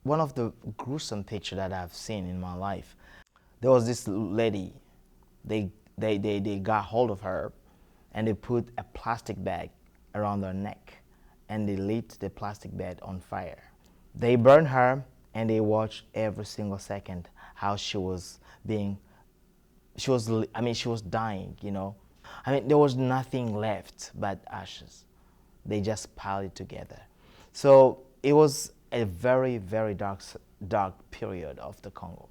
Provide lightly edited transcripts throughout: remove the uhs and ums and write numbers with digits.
one of the gruesome picture that I've seen in my life. There was this lady. They got hold of her, and they put a plastic bag around her neck, and they lit the plastic bag on fire. They burned her, and they watched every single second how she was being, she was dying, you know. I mean, there was nothing left but ashes. They just piled it together. So it was a very, very dark period of the Congo.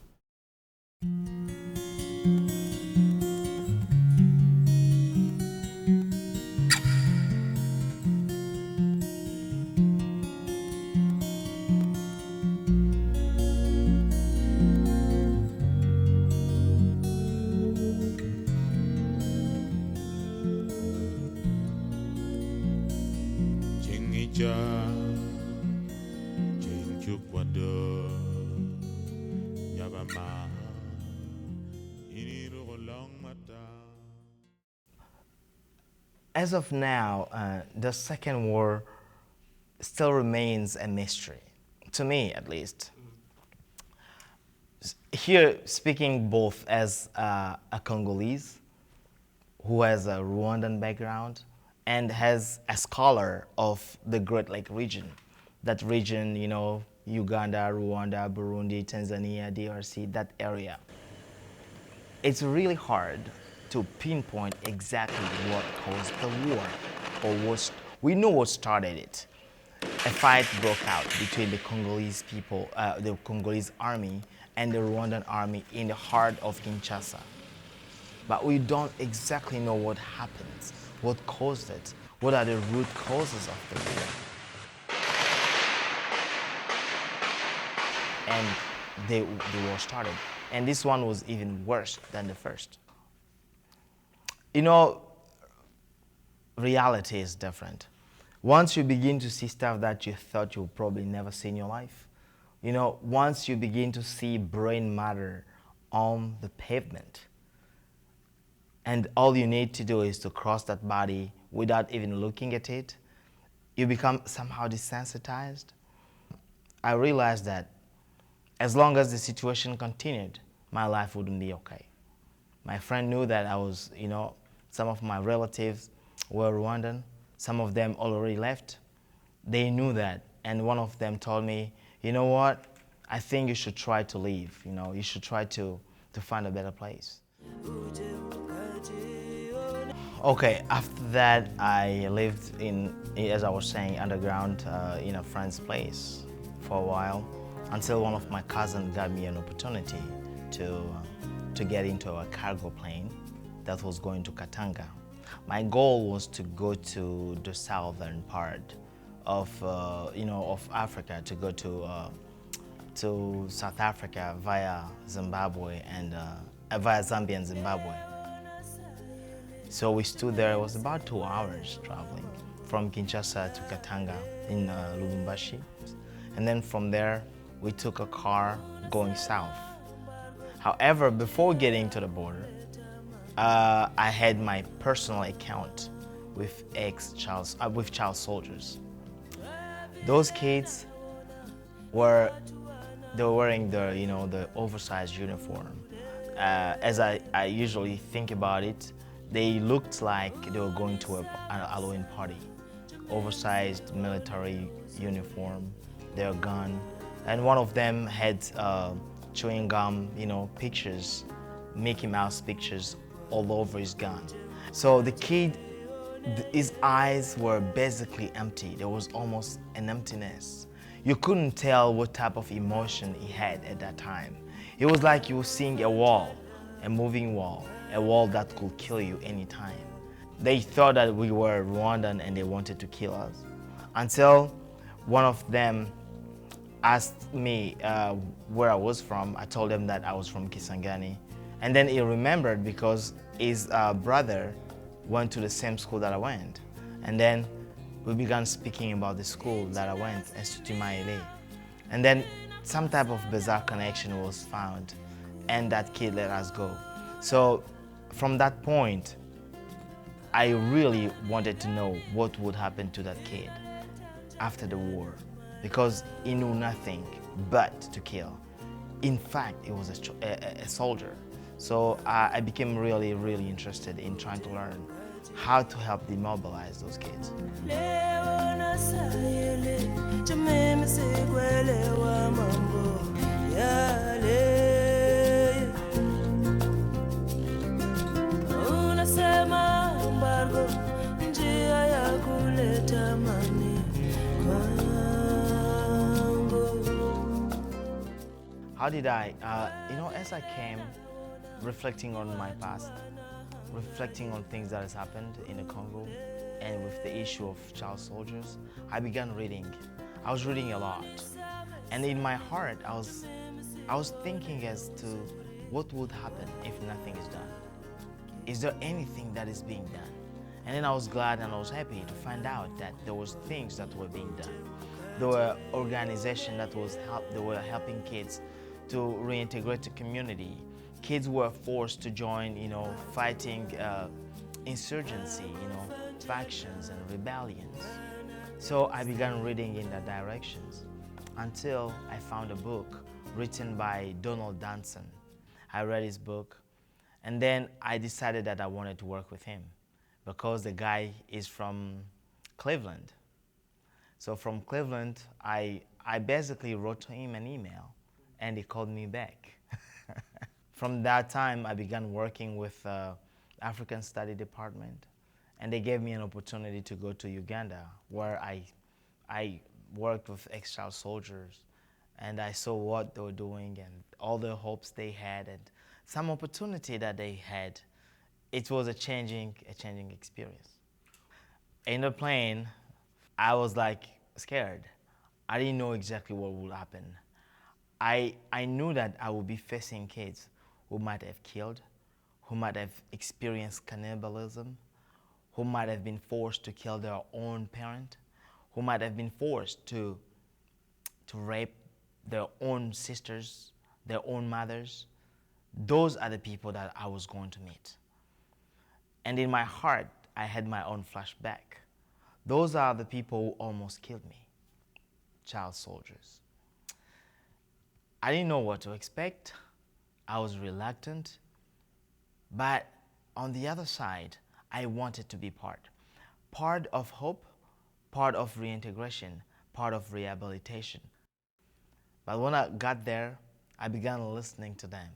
As of now, the Second War still remains a mystery, to me at least. Here, speaking both as a Congolese who has a Rwandan background and has a scholar of the Great Lake region. That region, you know, Uganda, Rwanda, Burundi, Tanzania, DRC, that area. It's really hard to pinpoint exactly what caused the war, or we know what started it. A fight broke out between the Congolese people, the Congolese army and the Rwandan army in the heart of Kinshasa. But we don't exactly know what happened, what caused it, what are the root causes of the war. And the war started. And this one was even worse than the first. You know, reality is different. Once you begin to see stuff that you thought you'll probably never see in your life, you know, once you begin to see brain matter on the pavement, and all you need to do is to cross that body without even looking at it, you become somehow desensitized. I realized that as long as the situation continued, my life wouldn't be okay. My friend knew that I was, you know, some of my relatives were Rwandan. Some of them already left. They knew that, and one of them told me, you know what, I think you should try to leave. You know, you should try to find a better place. Okay, after that, I lived in, as I was saying, underground in a friend's place for a while, until one of my cousins got me an opportunity to get into a cargo plane that was going to Katanga. My goal was to go to the southern part of, of Africa, to go to South Africa via Zimbabwe and via Zambia and Zimbabwe. So we stood there. It was about 2 hours traveling from Kinshasa to Katanga in Lubumbashi, and then from there we took a car going south. However, before getting to the border, I had my personal account with child soldiers. Those kids were wearing the oversized uniform. As I usually think about it, they looked like they were going to an Halloween party. Oversized military uniform, their gun, and one of them had chewing gum, pictures, Mickey Mouse pictures all over his gun. So the kid, his eyes were basically empty. There was almost an emptiness. You couldn't tell what type of emotion he had at that time. It was like you were seeing a wall, a moving wall, a wall that could kill you anytime. They thought that we were Rwandan and they wanted to kill us, until one of them asked me where I was from. I told him that I was from Kisangani. And then he remembered because his brother went to the same school that I went. And then we began speaking about the school that I went, Institut Maele. And then some type of bizarre connection was found, and that kid let us go. So from that point, I really wanted to know what would happen to that kid after the war, because he knew nothing. but to kill. In fact, it was a soldier. So I became really, really interested in trying to learn how to help demobilize those kids. How did I? As I came, reflecting on my past, reflecting on things that has happened in the Congo, and with the issue of child soldiers, I began reading. I was reading a lot, and in my heart, I was thinking as to what would happen if nothing is done. Is there anything that is being done? And then I was glad and I was happy to find out that there was things that were being done. There were organizations that were helping kids to reintegrate the community. Kids were forced to join, fighting insurgency, factions and rebellions. So I began reading in that directions until I found a book written by Donald Danson. I read his book, and then I decided that I wanted to work with him because the guy is from Cleveland. So from Cleveland, I basically wrote to him an email, and he called me back. From that time, I began working with African Study Department, and they gave me an opportunity to go to Uganda, where I worked with ex-child soldiers, and I saw what they were doing and all the hopes they had and some opportunity that they had. It was a changing experience. In the plane, I was like scared. I didn't know exactly what would happen. I knew that I would be facing kids who might have killed, who might have experienced cannibalism, who might have been forced to kill their own parent, who might have been forced to rape their own sisters, their own mothers. Those are the people that I was going to meet. And in my heart, I had my own flashback. Those are the people who almost killed me, child soldiers. I didn't know what to expect. I was reluctant. But on the other side, I wanted to be part of hope, part of reintegration, part of rehabilitation. But when I got there, I began listening to them.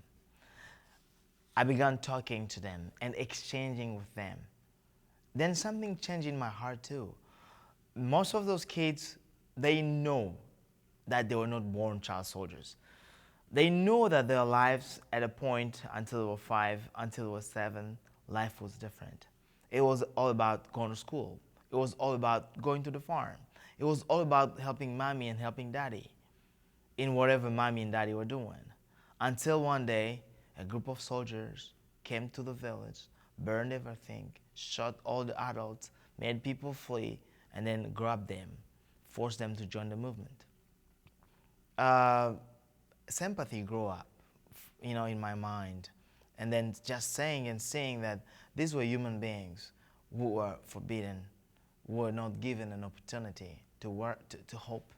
I began talking to them and exchanging with them. Then something changed in my heart too. Most of those kids, they know that they were not born child soldiers. They know that their lives at a point until they were 5, until they were 7, life was different. It was all about going to school. It was all about going to the farm. It was all about helping mommy and helping daddy in whatever mommy and daddy were doing. Until one day, a group of soldiers came to the village, burned everything, shot all the adults, made people flee, and then grabbed them, forced them to join the movement. Sympathy grew up, in my mind. And then just saying and seeing that these were human beings who were forbidden, who were not given an opportunity to work, to hope,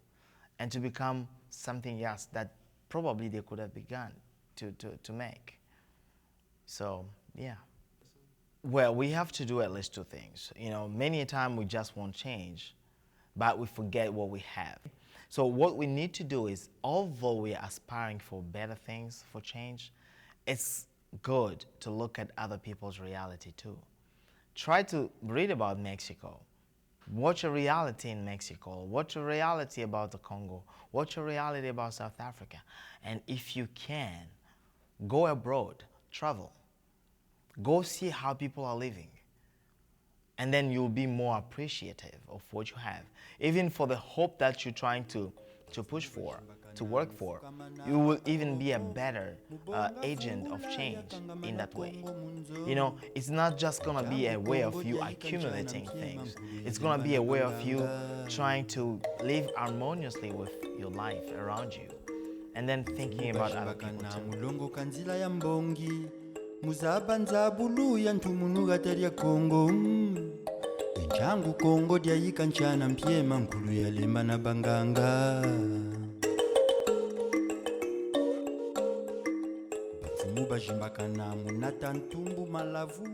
and to become something else that probably they could have begun to make. So, yeah. Well, we have to do at least 2 things. Many a time we just want change, but we forget what we have. So what we need to do is, although we are aspiring for better things, for change, it's good to look at other people's reality too. Try to read about Mexico. What's your reality in Mexico? What's your reality about the Congo? What's your reality about South Africa? And if you can, go abroad, travel. Go see how people are living. And then you'll be more appreciative of what you have. Even for the hope that you're trying to push for, to work for, you will even be a better agent of change in that way. It's not just gonna be a way of you accumulating things. It's gonna be a way of you trying to live harmoniously with your life around you. And then thinking about other people too. Muzabanzabulu yantumunu gataria Kongo Inchangu Kongo dia ikanchana mpie mankulu ya lemba na banganga zimuba jimbakana munata ntumbu malavu